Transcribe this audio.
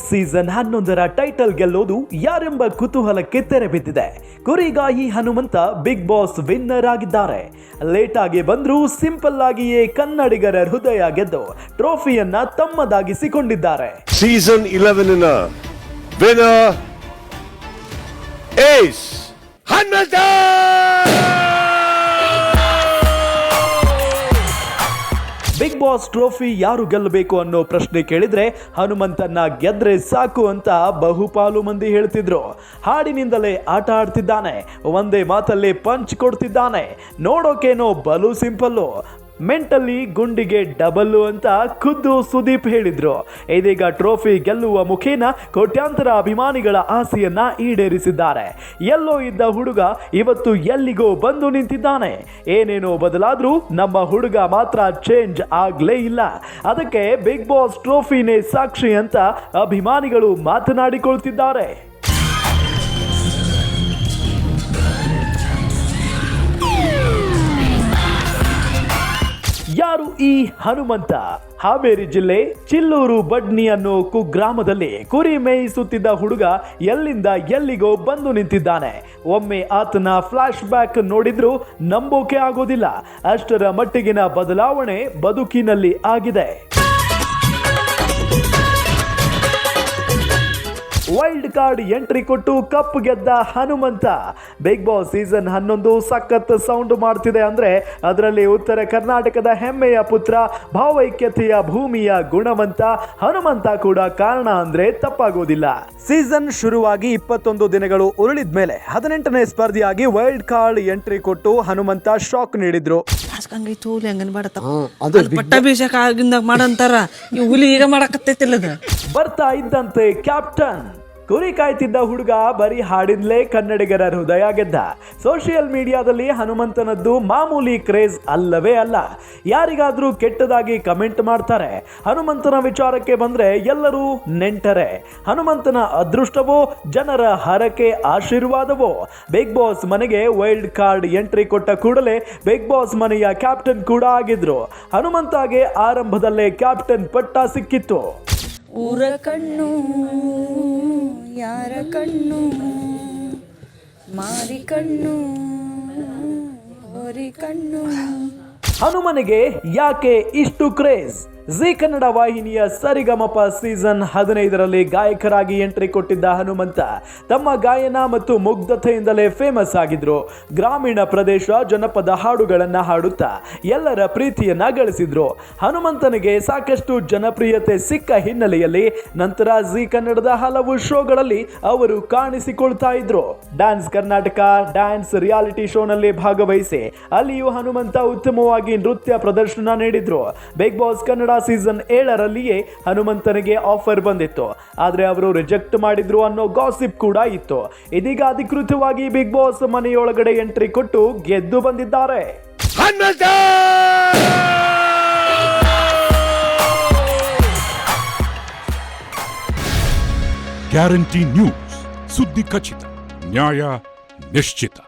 Season 11ರ title ಗೆಲ್ಲೋದು ಯಾರೆಂಬ ಕುತೂಹಲಕ್ಕೆ ತೆರೆ ಬಿದ್ದಿದೆ. ಕುರಿಗಾಯಿ ಹನುಮಂತ ಬಿಗ್ ಬಾಸ್ ವಿನ್ನರ್ ಆಗಿದ್ದಾರೆ. ಲೇಟ್ ಆಗಿ ಬಂದರೂ ಸಿಂಪಲ್ ಆಗಿಯೇ ಕನ್ನಡಿಗರ ಹೃದಯ ಗೆದ್ದು ಟ್ರೋಫಿಯನ್ನ ತಮ್ಮದಾಗಿಸಿಕೊಂಡಿದ್ದಾರೆ. ಸೀಸನ್ 11ನ winner is Hanumantha. Bigg Boss trophy ಯಾರು ಗೆಲ್ಲಬೇಕು ಅನ್ನೋ ಪ್ರಶ್ನೆ ಕೇಳಿದ್ರೆ ಹನುಮಂತನ್ನ ಗೆದ್ರೆ ಸಾಕು ಅಂತ ಬಹುಪಾಲು ಮಂದಿ ಹೇಳ್ತಿದ್ರು. ಹಾಡಿನಿಂದಲೇ ಆಟ ಆಡ್ತಿದ್ದಾನೆ, ಒಂದೇ ಮಾತಲ್ಲಿ ಪಂಚ್ ಕೊಡ್ತಿದ್ದಾನೆ, ನೋಡೋಕೇನೋ ಬಲು ಸಿಂಪಲ್ಲು, ಮೆಂಟಲಿ ಗುಂಡಿಗೆ ಡಬಲ್ಲು ಅಂತ ಖುದ್ದು ಸುದೀಪ್ ಹೇಳಿದ್ರು. ಇದೀಗ ಟ್ರೋಫಿ ಗೆಲ್ಲುವ ಮುಖೇನ ಕೋಟ್ಯಾಂತರ ಅಭಿಮಾನಿಗಳ ಆಸೆಯನ್ನ ಈಡೇರಿಸಿದ್ದಾರೆ. ಎಲ್ಲೋ ಇದ್ದ ಹುಡುಗ ಇವತ್ತು ಎಲ್ಲಿಗೋ ಬಂದು ನಿಂತಿದ್ದಾನೆ. ಏನೇನೋ ಬದಲಾದ್ರೂ ನಮ್ಮ ಹುಡುಗ ಮಾತ್ರ ಚೇಂಜ್ ಆಗ್ಲೇ ಇಲ್ಲ. ಅದಕ್ಕೆ ಬಿಗ್ ಬಾಸ್ ಟ್ರೋಫಿನೇ ಸಾಕ್ಷಿ ಅಂತ ಅಭಿಮಾನಿಗಳು ಮಾತನಾಡಿಕೊಳ್ತಿದ್ದಾರೆ. ಯಾರು ಈ ಹನುಮಂತ? ಹಾವೇರಿ ಜಿಲ್ಲೆ ಚಿಲ್ಲೂರು ಬಡ್ನಿ ಅನ್ನೋ ಕುಗ್ರಾಮದಲ್ಲಿ ಕುರಿ ಮೇಯಿಸುತ್ತಿದ್ದ ಹುಡುಗ ಎಲ್ಲಿಂದ ಎಲ್ಲಿಗೋ ಬಂದು ನಿಂತಿದ್ದಾನೆ. ಒಮ್ಮೆ ಆತನ ಫ್ಲಾಶ್ ಬ್ಯಾಕ್ ನೋಡಿದ್ರೂ ನಂಬೋಕೆ ಆಗೋದಿಲ್ಲ. ಅಷ್ಟರ ಮಟ್ಟಿಗಿನ ಬದಲಾವಣೆ ಬದುಕಿನಲ್ಲಿ ಆಗಿದೆ. ವೈಲ್ಡ್ ಕಾರ್ಡ್ ಎಂಟ್ರಿ ಕೊಟ್ಟು ಕಪ್ ಗೆದ್ದ ಹನುಮಂತ. ಬಿಗ್ ಬಾಸ್ ಸೀಸನ್ 11 ಸಖತ್ ಸೌಂಡ್ ಮಾಡ್ತಿದೆ ಅಂದ್ರೆ ಅದರಲ್ಲಿ ಉತ್ತರ ಕರ್ನಾಟಕದ ಹೆಮ್ಮೆಯ ಪುತ್ರ, ಭಾವೈಕ್ಯತೆಯ ಭೂಮಿಯ ಗುಣವಂತ ಹನುಮಂತ ಕೂಡ ಕಾರಣ ಅಂದ್ರೆ ತಪ್ಪಾಗೋದಿಲ್ಲ. ಸೀಸನ್ ಶುರುವಾಗಿ 21 ದಿನಗಳು ಉರುಳಿದ ಮೇಲೆ 18ನೇ ಸ್ಪರ್ಧಿಯಾಗಿ ವೈಲ್ಡ್ ಕಾರ್ಡ್ ಎಂಟ್ರಿ ಕೊಟ್ಟು ಹನುಮಂತ ಶಾಕ್ ನೀಡಿದ್ರು. ಬರ್ತಾ ಇದ್ದಂತೆ ಕ್ಯಾಪ್ಟನ್. ಕುರಿ ಕಾಯ್ತಿದ್ದ ಹುಡುಗ ಬರೀ ಹಾಡಿದ್ಲೇ ಕನ್ನಡಿಗರ ಹೃದಯ ಗೆದ್ದ. ಸೋಷಿಯಲ್ ಮೀಡಿಯಾದಲ್ಲಿ ಹನುಮಂತನದ್ದು ಮಾಮೂಲಿ ಕ್ರೇಜ್ ಅಲ್ಲವೇ ಅಲ್ಲ. ಯಾರಿಗಾದ್ರೂ ಕೆಟ್ಟದಾಗಿ ಕಮೆಂಟ್ ಮಾಡ್ತಾರೆ. ಹನುಮಂತನ ವಿಚಾರಕ್ಕೆ ಬಂದ್ರೆ ಎಲ್ಲರೂ ನೆಂಟರೆ. ಹನುಮಂತನ ಅದೃಷ್ಟವೋ, ಜನರ ಹರಕೆ ಆಶೀರ್ವಾದವೋ. ಬಿಗ್ ಬಾಸ್ ಮನೆಗೆ ವೈಲ್ಡ್ ಕಾರ್ಡ್ ಎಂಟ್ರಿ ಕೊಟ್ಟ ಕೂಡಲೇ ಬಿಗ್ ಬಾಸ್ ಮನೆಯ ಕ್ಯಾಪ್ಟನ್ ಕೂಡ ಆಗಿದ್ರು. ಹನುಮಂತಗೆ ಆರಂಭದಲ್ಲೇ ಕ್ಯಾಪ್ಟನ್ ಪಟ್ಟ ಸಿಕ್ಕಿತ್ತು. ಊರ ಕಣ್ಣು ಯಾರ ಕಣ್ಣು, ಮಾರಿ ಕಣ್ಣು ಹೋರಿ ಕಣ್ಣು. ಹನುಮನಿಗೆ ಯಾಕೆ ಇಷ್ಟು ಕ್ರೇಜ್? ಜಿ ಕನ್ನಡ ವಾಹಿನಿಯ ಸರಿಗಮಪ ಸೀಸನ್ 15ರಲ್ಲಿ ಗಾಯಕರಾಗಿ ಎಂಟ್ರಿ ಕೊಟ್ಟಿದ್ದ ಹನುಮಂತ ತಮ್ಮ ಗಾಯನ ಮತ್ತು ಮುಗ್ಧತೆಯಿಂದಲೇ ಫೇಮಸ್ ಆಗಿದ್ರು. ಗ್ರಾಮೀಣ ಪ್ರದೇಶ ಜನಪದ ಹಾಡುಗಳನ್ನ ಹಾಡುತ್ತಾ ಎಲ್ಲರ ಪ್ರೀತಿಯನ್ನ ಗಳಿಸಿದ್ರು. ಹನುಮಂತನಿಗೆ ಸಾಕಷ್ಟು ಜನಪ್ರಿಯತೆ ಸಿಕ್ಕ ಹಿನ್ನೆಲೆಯಲ್ಲಿ ನಂತರ ಜಿ ಕನ್ನಡದ ಹಲವು ಶೋಗಳಲ್ಲಿ ಅವರು ಕಾಣಿಸಿಕೊಳ್ತಾ ಇದ್ರು. ಡ್ಯಾನ್ಸ್ ಕರ್ನಾಟಕ, ಡ್ಯಾನ್ಸ್ ರಿಯಾಲಿಟಿ ಶೋನಲ್ಲಿ ಭಾಗವಹಿಸಿ ಅಲ್ಲಿಯೂ ಹನುಮಂತ ಉತ್ತಮವಾಗಿ ನೃತ್ಯ ಪ್ರದರ್ಶನ ನೀಡಿದ್ರು. ಬಿಗ್ ಬಾಸ್ ಕನ್ನಡ ಸೀಸನ್ 7ರಲ್ಲಿಯೇ ಹನುಮಂತನಿಗೆ ಆಫರ್ ಬಂದಿತ್ತು, ಆದ್ರೆ ಅವರು ರಿಜೆಕ್ಟ್ ಮಾಡಿದ್ರು ಅನ್ನೋ ಗಾಸಿಪ್ ಕೂಡ ಇತ್ತು. ಇದೀಗ ಅಧಿಕೃತವಾಗಿ ಬಿಗ್ ಬಾಸ್ ಮನೆಯೊಳಗಡೆ ಎಂಟ್ರಿ ಕೊಟ್ಟು ಗೆದ್ದು ಬಂದಿದ್ದಾರೆ. ಗ್ಯಾರಂಟಿ ನ್ಯೂಸ್, ಸುದ್ದಿ ಖಚಿತ, ನ್ಯಾಯ ನಿಶ್ಚಿತ.